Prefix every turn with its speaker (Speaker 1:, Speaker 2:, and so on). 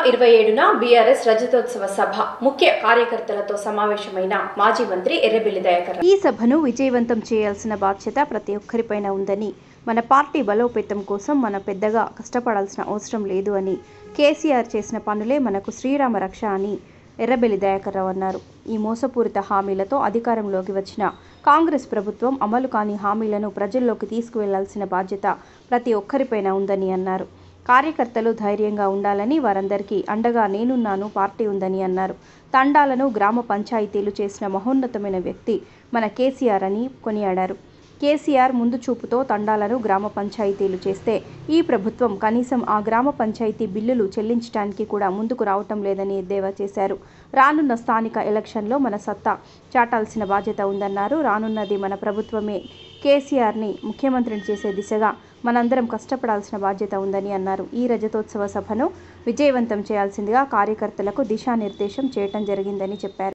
Speaker 1: 27న BRS రజతోత్సవ సభ ముఖ్య కార్యకర్తలతో సమావేశమైన మాజీ మంత్రి ఎర్రబెల్లి దయాకర్.
Speaker 2: ఈ సభను విజయవంతం చేయాల్సిన బాధ్యత ప్రతి ఒక్కరిపైన ఉందని, మన పార్టీ బలోపేతం కోసం మనం పెద్దగా కష్టపడాల్సిన అవసరం లేదు అని, కేసీఆర్ చేసిన పనులే మనకు శ్రీరామ రక్ష అని ఎర్రబెల్లి దయాకర్ రావు అన్నారు. ఈ మోసపూరిత హామీలతో అధికారంలోకి వచ్చిన కాంగ్రెస్ ప్రభుత్వం అమలు కాని హామీలను ప్రజల్లోకి తీసుకువెళ్లాల్సిన బాధ్యత ప్రతి ఒక్కరిపైన ఉందని అన్నారు. కార్యకర్తలు ధైర్యంగా ఉండాలని, వారందరికీ అండగా నేనున్నాను, పార్టీ ఉందని అన్నారు. తండాలను గ్రామ పంచాయతీలు చేసిన మహోన్నతమైన వ్యక్తి మన కేసీఆర్ అని కొనియాడారు. కేసీఆర్ ముందు చూపుతో తండాలను గ్రామ పంచాయతీలు చేస్తే ఈ ప్రభుత్వం కనీసం ఆ గ్రామ పంచాయతీ బిల్లులు చెల్లించడానికి కూడా ముందుకు రావటం లేదని ఎద్దేవా చేశారు. రానున్న స్థానిక ఎలక్షన్లో మన సత్తా చాటాల్సిన బాధ్యత ఉందన్నారు. రానున్నది మన ప్రభుత్వమే. కేసీఆర్ని ముఖ్యమంత్రిని చేసే దిశగా మనందరం కష్టపడాల్సిన బాధ్యత ఉందని అన్నారు. ఈ రజతోత్సవ సభను విజయవంతం చేయాల్సిందిగా కార్యకర్తలకు దిశానిర్దేశం చేయటం జరిగిందని చెప్పారు.